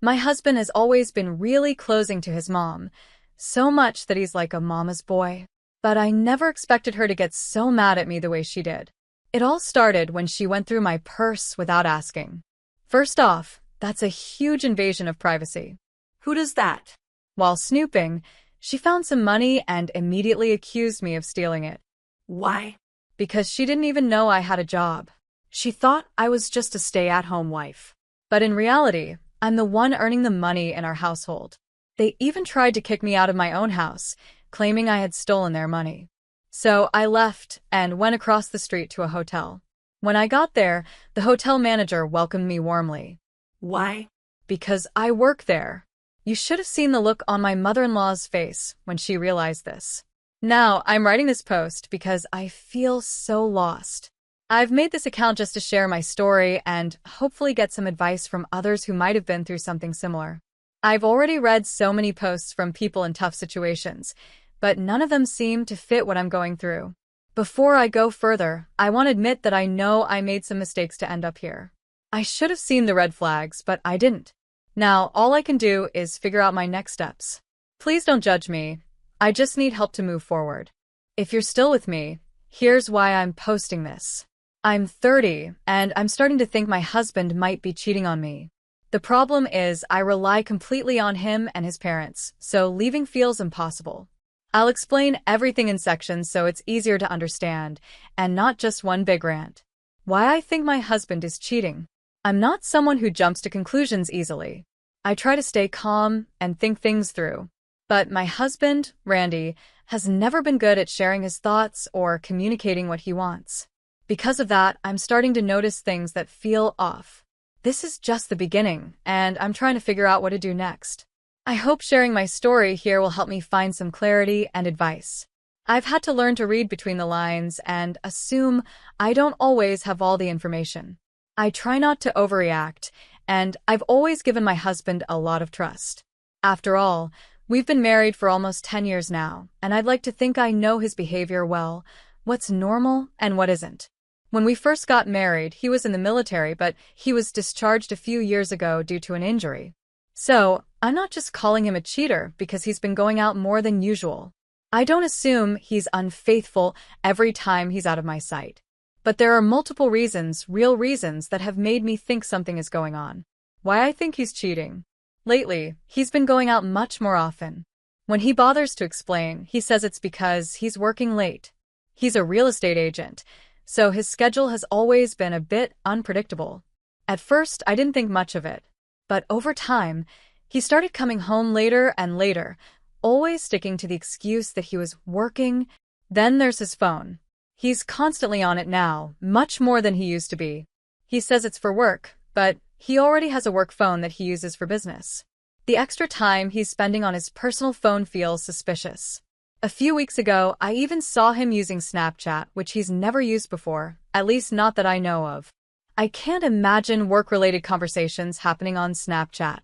My husband has always been really closing to his mom, so much that he's like a mama's boy. But I never expected her to get so mad at me the way she did. It all started when she went through my purse without asking. First off, that's a huge invasion of privacy. Who does that? While snooping, she found some money and immediately accused me of stealing it. Why? Because she didn't even know I had a job. She thought I was just a stay-at-home wife. But in reality, I'm the one earning the money in our household. They even tried to kick me out of my own house, claiming I had stolen their money. So I left and went across the street to a hotel. When I got there, the hotel manager welcomed me warmly. Why? Because I work there. You should have seen the look on my mother-in-law's face when she realized this. Now, I'm writing this post because I feel so lost. I've made this account just to share my story and hopefully get some advice from others who might have been through something similar. I've already read so many posts from people in tough situations, but none of them seem to fit what I'm going through. Before I go further, I want to admit that I know I made some mistakes to end up here. I should have seen the red flags, but I didn't. Now, all I can do is figure out my next steps. Please don't judge me. I just need help to move forward. If you're still with me, here's why I'm posting this. I'm 30, and I'm starting to think my husband might be cheating on me. The problem is I rely completely on him and his parents, so leaving feels impossible. I'll explain everything in sections so it's easier to understand, and not just one big rant. Why I think my husband is cheating. I'm not someone who jumps to conclusions easily. I try to stay calm and think things through. But my husband, Randy, has never been good at sharing his thoughts or communicating what he wants. Because of that, I'm starting to notice things that feel off. This is just the beginning, and I'm trying to figure out what to do next. I hope sharing my story here will help me find some clarity and advice. I've had to learn to read between the lines and assume I don't always have all the information. I try not to overreact, and I've always given my husband a lot of trust. After all, we've been married for almost 10 years now, and I'd like to think I know his behavior well, what's normal and what isn't. When we first got married, he was in the military, but he was discharged a few years ago due to an injury. So, I'm not just calling him a cheater because he's been going out more than usual. I don't assume he's unfaithful every time he's out of my sight. But there are multiple reasons, real reasons, that have made me think something is going on. Why I think he's cheating. Lately, he's been going out much more often. When he bothers to explain, he says it's because he's working late. He's a real estate agent, so his schedule has always been a bit unpredictable. At first, I didn't think much of it. But over time, he started coming home later and later, always sticking to the excuse that he was working. Then there's his phone. He's constantly on it now, much more than he used to be. He says it's for work, but he already has a work phone that he uses for business. The extra time he's spending on his personal phone feels suspicious. A few weeks ago, I even saw him using Snapchat, which he's never used before, at least not that I know of. I can't imagine work-related conversations happening on Snapchat.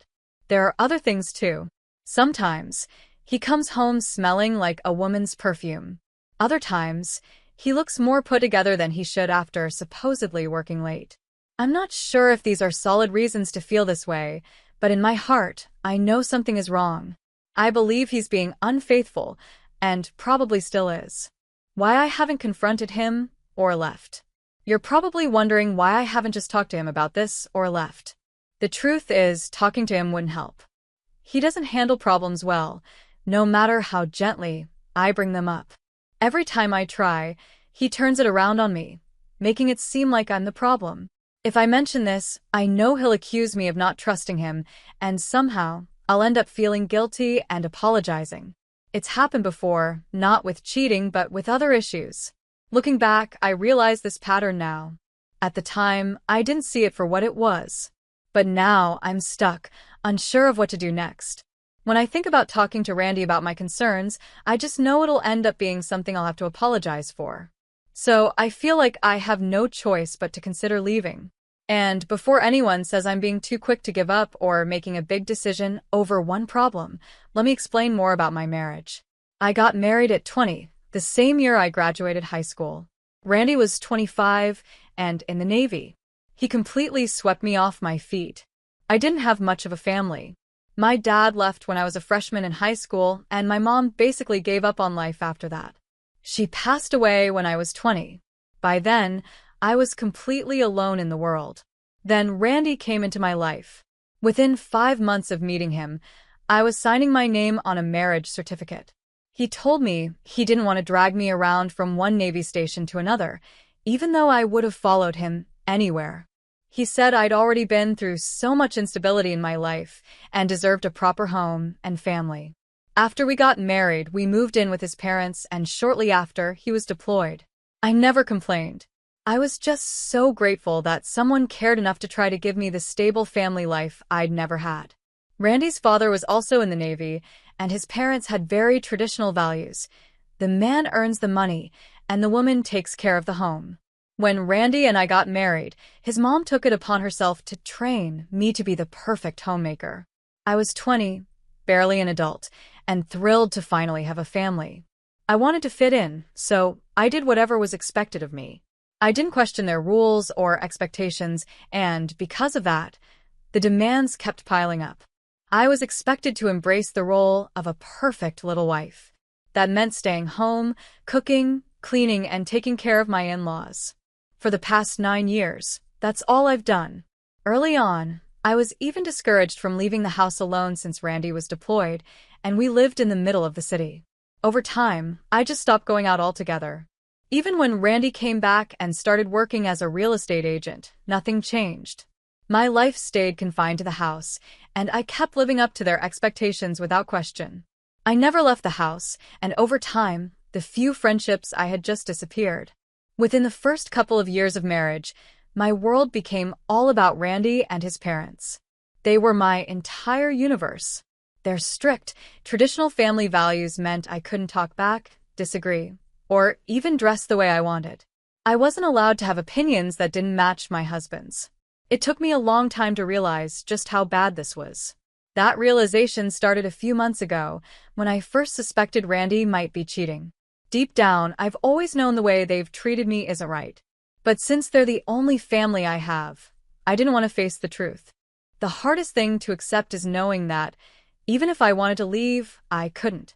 There are other things too. Sometimes, he comes home smelling like a woman's perfume. Other times, he looks more put together than he should after supposedly working late. I'm not sure if these are solid reasons to feel this way, but in my heart, I know something is wrong. I believe he's being unfaithful, and probably still is. Why I haven't confronted him or left. You're probably wondering why I haven't just talked to him about this or left. The truth is, talking to him wouldn't help. He doesn't handle problems well, no matter how gently I bring them up. Every time I try, he turns it around on me, making it seem like I'm the problem. If I mention this, I know he'll accuse me of not trusting him, and somehow I'll end up feeling guilty and apologizing. It's happened before, not with cheating but with other issues. Looking back, I realize this pattern now. At the time, I didn't see it for what it was. But now I'm stuck, unsure of what to do next. When I think about talking to Randy about my concerns, I just know it'll end up being something I'll have to apologize for. So I feel like I have no choice but to consider leaving. And before anyone says I'm being too quick to give up or making a big decision over one problem, let me explain more about my marriage. I got married at 20, the same year I graduated high school. Randy was 25 and in the Navy. He completely swept me off my feet. I didn't have much of a family. My dad left when I was a freshman in high school, and my mom basically gave up on life after that. She passed away when I was 20. By then, I was completely alone in the world. Then Randy came into my life. Within 5 months of meeting him, I was signing my name on a marriage certificate. He told me he didn't want to drag me around from one Navy station to another, even though I would have followed him anywhere. He said I'd already been through so much instability in my life and deserved a proper home and family. After we got married, we moved in with his parents, and shortly after, he was deployed. I never complained. I was just so grateful that someone cared enough to try to give me the stable family life I'd never had. Randy's father was also in the Navy, and his parents had very traditional values. The man earns the money, and the woman takes care of the home. When Randy and I got married, his mom took it upon herself to train me to be the perfect homemaker. I was 20, barely an adult, and thrilled to finally have a family. I wanted to fit in, so I did whatever was expected of me. I didn't question their rules or expectations, and because of that, the demands kept piling up. I was expected to embrace the role of a perfect little wife. That meant staying home, cooking, cleaning, and taking care of my in-laws. For the past 9 years, that's all I've done. Early on, I was even discouraged from leaving the house alone since Randy was deployed, and we lived in the middle of the city. Over time, I just stopped going out altogether. Even when Randy came back and started working as a real estate agent, nothing changed. My life stayed confined to the house, and I kept living up to their expectations without question. I never left the house, and over time, the few friendships I had just disappeared. Within the first couple of years of marriage, my world became all about Randy and his parents. They were my entire universe. Their strict, traditional family values meant I couldn't talk back, disagree, or even dress the way I wanted. I wasn't allowed to have opinions that didn't match my husband's. It took me a long time to realize just how bad this was. That realization started a few months ago when I first suspected Randy might be cheating. Deep down, I've always known the way they've treated me isn't right. But since they're the only family I have, I didn't want to face the truth. The hardest thing to accept is knowing that, even if I wanted to leave, I couldn't.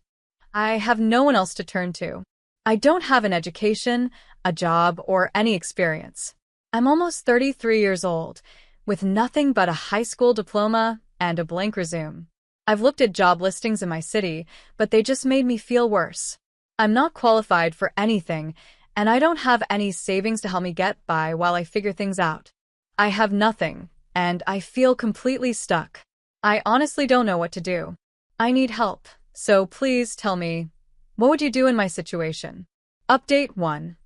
I have no one else to turn to. I don't have an education, a job, or any experience. I'm almost 33 years old, with nothing but a high school diploma and a blank resume. I've looked at job listings in my city, but they just made me feel worse. I'm not qualified for anything, and I don't have any savings to help me get by while I figure things out. I have nothing, and I feel completely stuck. I honestly don't know what to do. I need help, so please tell me, what would you do in my situation? Update 1.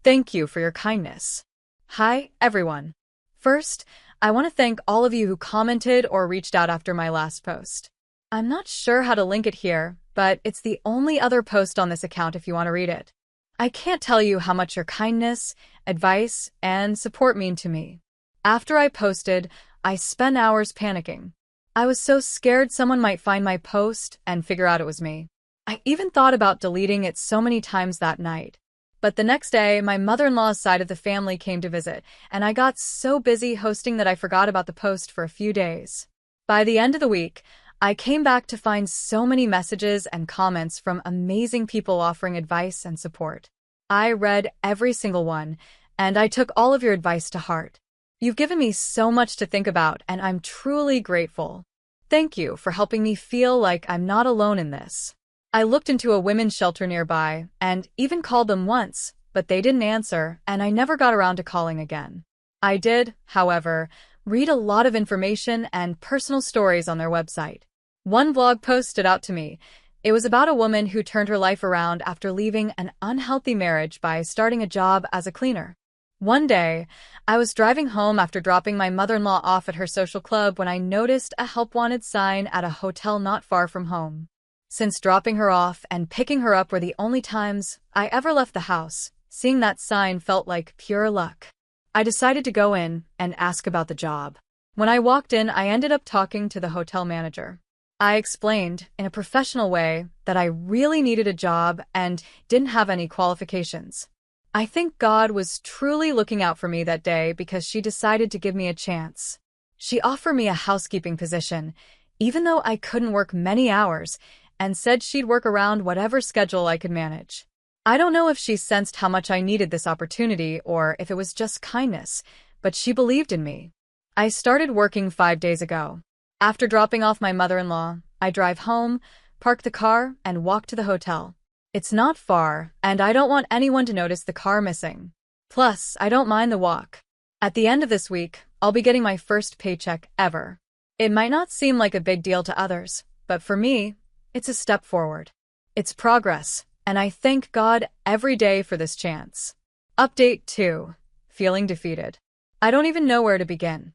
Thank you for your kindness. Hi, everyone. First, I want to thank all of you who commented or reached out after my last post. I'm not sure how to link it here, but it's the only other post on this account if you want to read it. I can't tell you how much your kindness, advice, and support mean to me. After I posted, I spent hours panicking. I was so scared someone might find my post and figure out it was me. I even thought about deleting it so many times that night. But the next day, my mother-in-law's side of the family came to visit, and I got so busy hosting that I forgot about the post for a few days. By the end of the week, I came back to find so many messages and comments from amazing people offering advice and support. I read every single one, and I took all of your advice to heart. You've given me so much to think about, and I'm truly grateful. Thank you for helping me feel like I'm not alone in this. I looked into a women's shelter nearby, and even called them once, but they didn't answer, and I never got around to calling again. I did, however, read a lot of information and personal stories on their website. One blog post stood out to me. It was about a woman who turned her life around after leaving an unhealthy marriage by starting a job as a cleaner. One day, I was driving home after dropping my mother-in-law off at her social club when I noticed a help wanted sign at a hotel not far from home. Since dropping her off and picking her up were the only times I ever left the house, seeing that sign felt like pure luck. I decided to go in and ask about the job. When I walked in, I ended up talking to the hotel manager. I explained, in a professional way, that I really needed a job and didn't have any qualifications. I think God was truly looking out for me that day because she decided to give me a chance. She offered me a housekeeping position, even though I couldn't work many hours, and said she'd work around whatever schedule I could manage. I don't know if she sensed how much I needed this opportunity or if it was just kindness, but she believed in me. I started working 5 days ago. After dropping off my mother-in-law, I drive home, park the car, and walk to the hotel. It's not far, and I don't want anyone to notice the car missing. Plus, I don't mind the walk. At the end of this week, I'll be getting my first paycheck ever. It might not seem like a big deal to others, but for me, it's a step forward. It's progress, and I thank God every day for this chance. Update 2. Feeling defeated. I don't even know where to begin.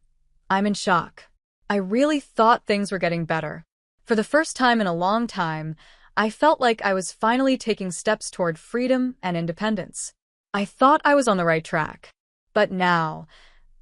I'm in shock. I really thought things were getting better. For the first time in a long time, I felt like I was finally taking steps toward freedom and independence. I thought I was on the right track. But now,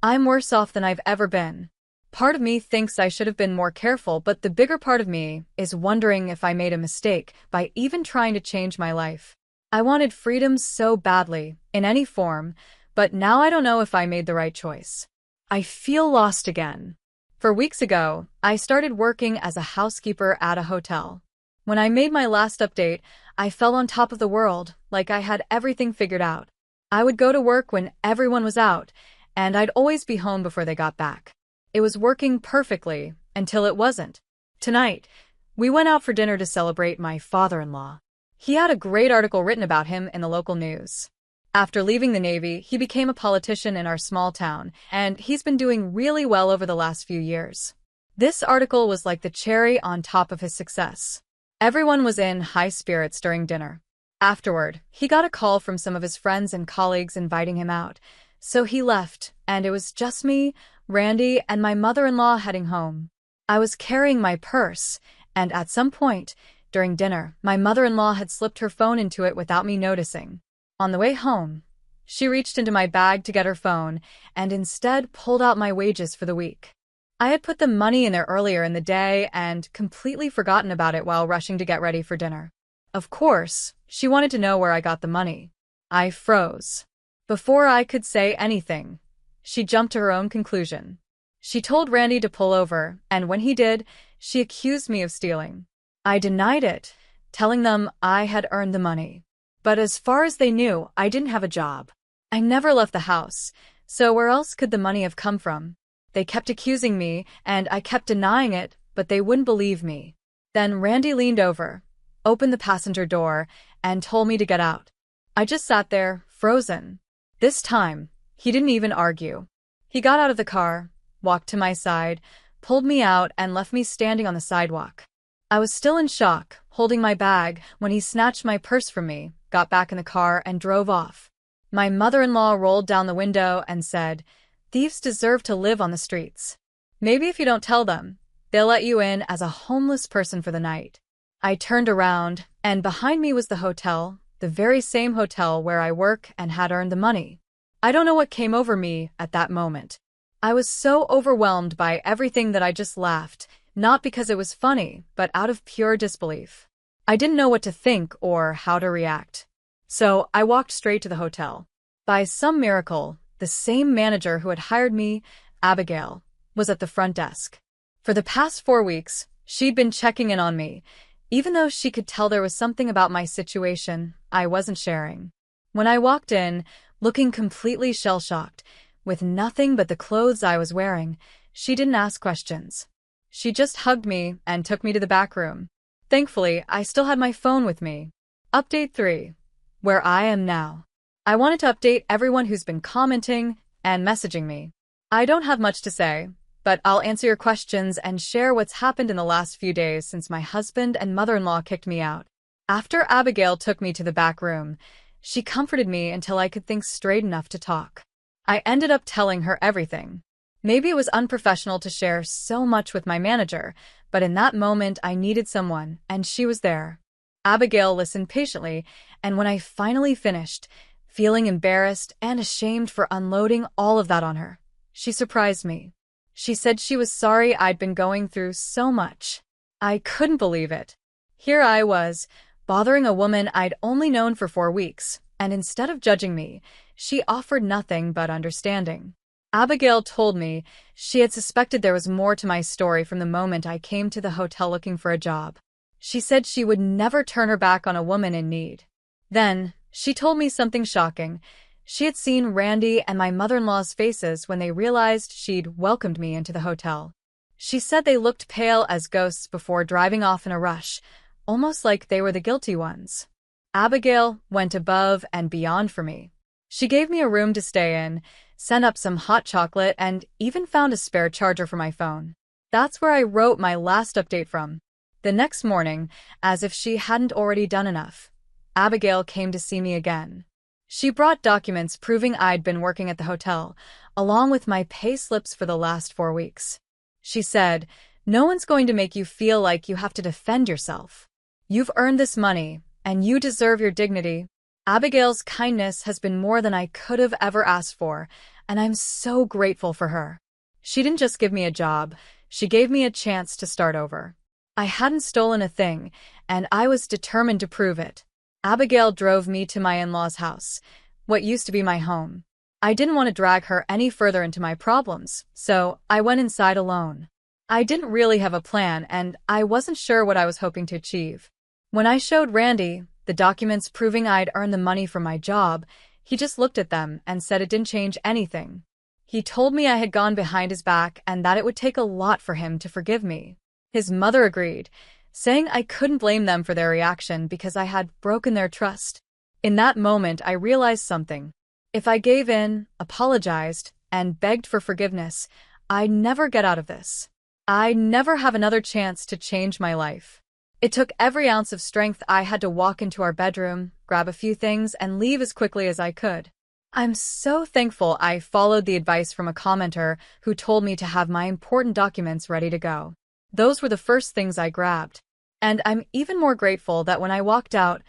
I'm worse off than I've ever been. Part of me thinks I should have been more careful, but the bigger part of me is wondering if I made a mistake by even trying to change my life. I wanted freedom so badly, in any form, but now I don't know if I made the right choice. I feel lost again. Weeks ago, I started working as a housekeeper at a hotel. When I made my last update, I felt on top of the world, like I had everything figured out. I would go to work when everyone was out, and I'd always be home before they got back. It was working perfectly, until it wasn't. Tonight, we went out for dinner to celebrate my father-in-law. He had a great article written about him in the local news. After leaving the Navy, he became a politician in our small town, and he's been doing really well over the last few years. This article was like the cherry on top of his success. Everyone was in high spirits during dinner. Afterward, he got a call from some of his friends and colleagues inviting him out, so he left, and it was just me, Randy, and my mother-in-law heading home. I was carrying my purse, and at some point, during dinner, my mother-in-law had slipped her phone into it without me noticing. On the way home, she reached into my bag to get her phone and instead pulled out my wages for the week. I had put the money in there earlier in the day and completely forgotten about it while rushing to get ready for dinner. Of course, she wanted to know where I got the money. I froze. Before I could say anything, she jumped to her own conclusion. She told Randy to pull over, and when he did, she accused me of stealing. I denied it, telling them I had earned the money. But as far as they knew, I didn't have a job. I never left the house, so where else could the money have come from? They kept accusing me, and I kept denying it, but they wouldn't believe me. Then Randy leaned over, opened the passenger door, and told me to get out. I just sat there, frozen. This time, he didn't even argue. He got out of the car, walked to my side, pulled me out, and left me standing on the sidewalk. I was still in shock, holding my bag, when he snatched my purse from me, got back in the car, and drove off. My mother-in-law rolled down the window and said, "Thieves deserve to live on the streets. Maybe if you don't tell them, they'll let you in as a homeless person for the night." I turned around, and behind me was the hotel, the very same hotel where I work and had earned the money. I don't know what came over me at that moment. I was so overwhelmed by everything that I just laughed, not because it was funny, but out of pure disbelief. I didn't know what to think or how to react. So I walked straight to the hotel. By some miracle, the same manager who had hired me, Abigail, was at the front desk. For the past 4 weeks, she'd been checking in on me, even though she could tell there was something about my situation I wasn't sharing. When I walked in, looking completely shell-shocked, with nothing but the clothes I was wearing, she didn't ask questions. She just hugged me and took me to the back room. Thankfully, I still had my phone with me. Update 3. Where I am now. I wanted to update everyone who's been commenting and messaging me. I don't have much to say, but I'll answer your questions and share what's happened in the last few days since my husband and mother-in-law kicked me out. After Abigail took me to the back room, she comforted me until I could think straight enough to talk. I ended up telling her everything. Maybe it was unprofessional to share so much with my manager, but in that moment I needed someone, and she was there. Abigail listened patiently, and when I finally finished, feeling embarrassed and ashamed for unloading all of that on her, she surprised me. She said she was sorry I'd been going through so much. I couldn't believe it. Here I was, bothering a woman I'd only known for 4 weeks, and instead of judging me, she offered nothing but understanding. Abigail told me she had suspected there was more to my story from the moment I came to the hotel looking for a job. She said she would never turn her back on a woman in need. Then, she told me something shocking. She had seen Randy and my mother-in-law's faces when they realized she'd welcomed me into the hotel. She said they looked pale as ghosts before driving off in a rush, almost like they were the guilty ones. Abigail went above and beyond for me. She gave me a room to stay in, sent up some hot chocolate, and even found a spare charger for my phone. That's where I wrote my last update from. The next morning, as if she hadn't already done enough, Abigail came to see me again. She brought documents proving I'd been working at the hotel, along with my pay slips for the last 4 weeks. She said, "No one's going to make you feel like you have to defend yourself. You've earned this money, and you deserve your dignity." Abigail's kindness has been more than I could have ever asked for, and I'm so grateful for her. She didn't just give me a job, she gave me a chance to start over. I hadn't stolen a thing, and I was determined to prove it. Abigail drove me to my in-laws' house, what used to be my home. I didn't want to drag her any further into my problems, so I went inside alone. I didn't really have a plan, and I wasn't sure what I was hoping to achieve. When I showed Randy the documents proving I'd earned the money from my job, he just looked at them and said it didn't change anything. He told me I had gone behind his back and that it would take a lot for him to forgive me. His mother agreed, saying I couldn't blame them for their reaction because I had broken their trust. In that moment, I realized something. If I gave in, apologized, and begged for forgiveness, I'd never get out of this. I'd never have another chance to change my life. It took every ounce of strength I had to walk into our bedroom, grab a few things, and leave as quickly as I could. I'm so thankful I followed the advice from a commenter who told me to have my important documents ready to go. Those were the first things I grabbed. And I'm even more grateful that when I walked out,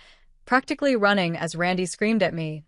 practically running as Randy screamed at me,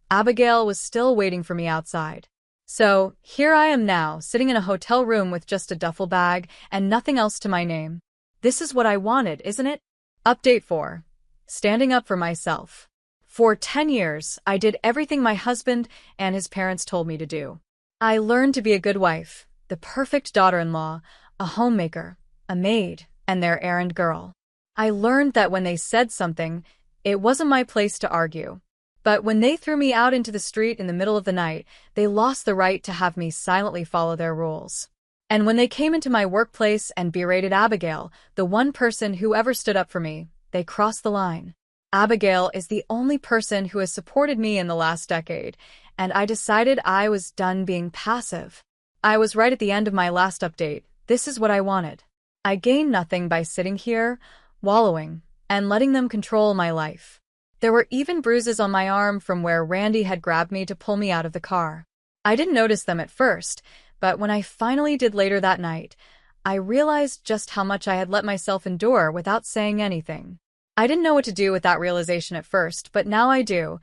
Abigail was still waiting for me outside. So, here I am now, sitting in a hotel room with just a duffel bag and nothing else to my name. This is what I wanted, isn't it? Update 4. Standing up for myself. For 10 years, I did everything my husband and his parents told me to do. I learned to be a good wife, the perfect daughter-in-law, a homemaker, a maid, and their errand girl. I learned that when they said something, it wasn't my place to argue. But when they threw me out into the street in the middle of the night, they lost the right to have me silently follow their rules. And when they came into my workplace and berated Abigail, the one person who ever stood up for me, they crossed the line. Abigail is the only person who has supported me in the last decade, and I decided I was done being passive. I was right at the end of my last update. This is what I wanted. I gained nothing by sitting here, wallowing, and letting them control my life. There were even bruises on my arm from where Randy had grabbed me to pull me out of the car. I didn't notice them at first, but when I finally did later that night, I realized just how much I had let myself endure without saying anything. I didn't know what to do with that realization at first, but now I do.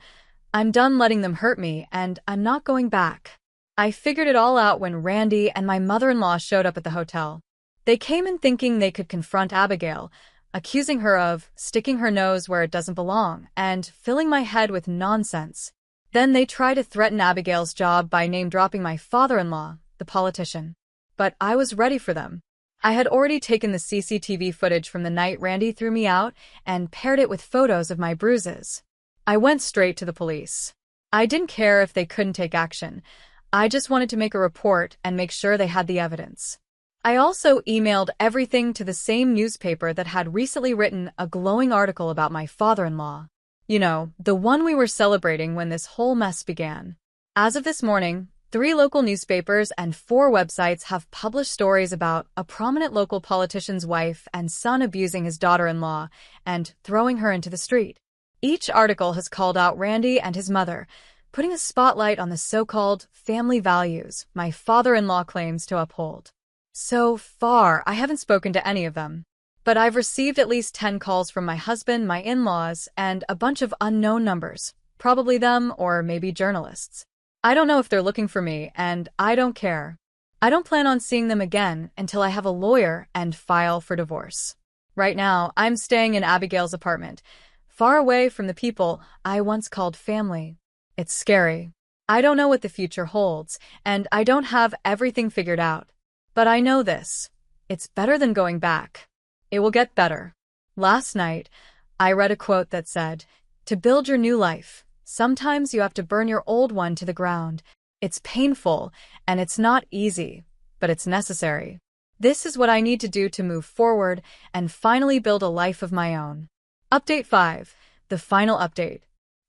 I'm done letting them hurt me, and I'm not going back. I figured it all out when Randy and my mother-in-law showed up at the hotel. They came in thinking they could confront Abigail, accusing her of sticking her nose where it doesn't belong and filling my head with nonsense. Then they tried to threaten Abigail's job by name-dropping my father-in-law, the politician. But I was ready for them. I had already taken the CCTV footage from the night Randy threw me out and paired it with photos of my bruises. I went straight to the police. I didn't care if they couldn't take action. I just wanted to make a report and make sure they had the evidence. I also emailed everything to the same newspaper that had recently written a glowing article about my father-in-law. You know, the one we were celebrating when this whole mess began. As of this morning, 3 local newspapers and 4 websites have published stories about a prominent local politician's wife and son abusing his daughter-in-law and throwing her into the street. Each article has called out Randy and his mother, putting a spotlight on the so-called family values my father-in-law claims to uphold. So far, I haven't spoken to any of them, but I've received at least 10 calls from my husband, my in-laws, and a bunch of unknown numbers, probably them or maybe journalists. I don't know if they're looking for me, and I don't care. I don't plan on seeing them again until I have a lawyer and file for divorce. Right now, I'm staying in Abigail's apartment, far away from the people I once called family. It's scary. I don't know what the future holds, and I don't have everything figured out. But I know this. It's better than going back. It will get better. Last night, I read a quote that said, "To build your new life, sometimes you have to burn your old one to the ground. It's painful, and it's not easy, but it's necessary." This is what I need to do to move forward and finally build a life of my own. Update 5. The final update.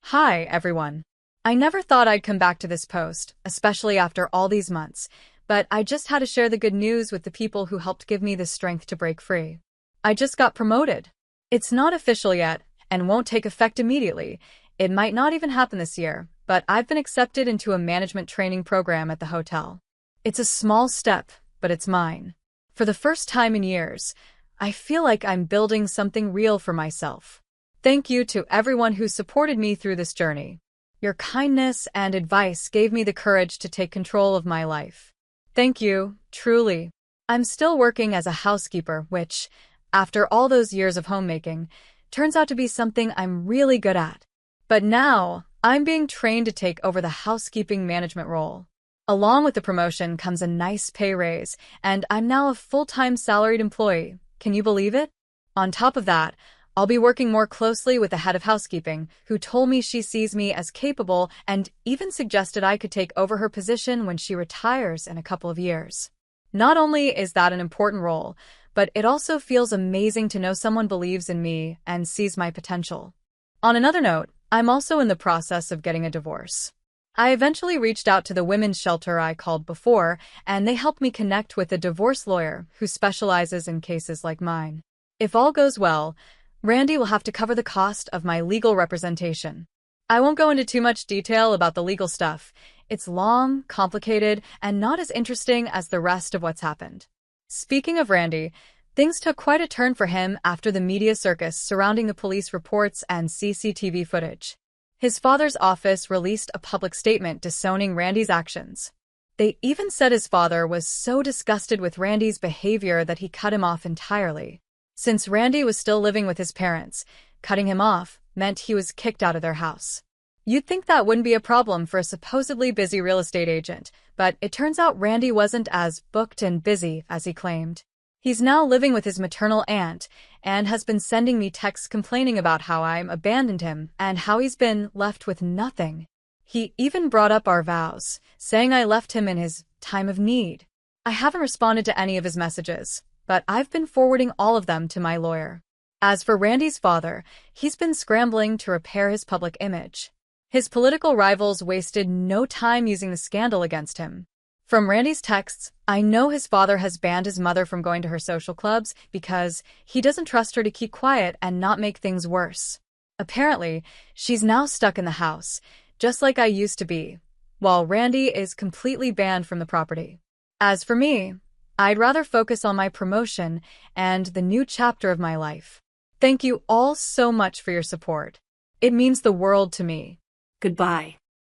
Hi, everyone. I never thought I'd come back to this post, especially after all these months, but I just had to share the good news with the people who helped give me the strength to break free. I just got promoted. It's not official yet and won't take effect immediately. It might not even happen this year, but I've been accepted into a management training program at the hotel. It's a small step, but it's mine. For the first time in years, I feel like I'm building something real for myself. Thank you to everyone who supported me through this journey. Your kindness and advice gave me the courage to take control of my life. Thank you, truly. I'm still working as a housekeeper, which, after all those years of homemaking, turns out to be something I'm really good at. But now, I'm being trained to take over the housekeeping management role. Along with the promotion comes a nice pay raise, and I'm now a full-time salaried employee. Can you believe it? On top of that, I'll be working more closely with the head of housekeeping, who told me she sees me as capable and even suggested I could take over her position when she retires in a couple of years. Not only is that an important role, but it also feels amazing to know someone believes in me and sees my potential. On another note, I'm also in the process of getting a divorce. I eventually reached out to the women's shelter I called before, and they helped me connect with a divorce lawyer who specializes in cases like mine. If all goes well, Randy will have to cover the cost of my legal representation. I won't go into too much detail about the legal stuff. It's long, complicated, and not as interesting as the rest of what's happened. Speaking of Randy, things took quite a turn for him after the media circus surrounding the police reports and CCTV footage. His father's office released a public statement disowning Randy's actions. They even said his father was so disgusted with Randy's behavior that he cut him off entirely. Since Randy was still living with his parents, cutting him off meant he was kicked out of their house. You'd think that wouldn't be a problem for a supposedly busy real estate agent, but it turns out Randy wasn't as booked and busy as he claimed. He's now living with his maternal aunt and has been sending me texts complaining about how I abandoned him and how he's been left with nothing. He even brought up our vows, saying I left him in his time of need. I haven't responded to any of his messages, but I've been forwarding all of them to my lawyer. As for Randy's father, he's been scrambling to repair his public image. His political rivals wasted no time using the scandal against him. From Randy's texts, I know his father has banned his mother from going to her social clubs because he doesn't trust her to keep quiet and not make things worse. Apparently, she's now stuck in the house, just like I used to be, while Randy is completely banned from the property. As for me, I'd rather focus on my promotion and the new chapter of my life. Thank you all so much for your support. It means the world to me. Goodbye.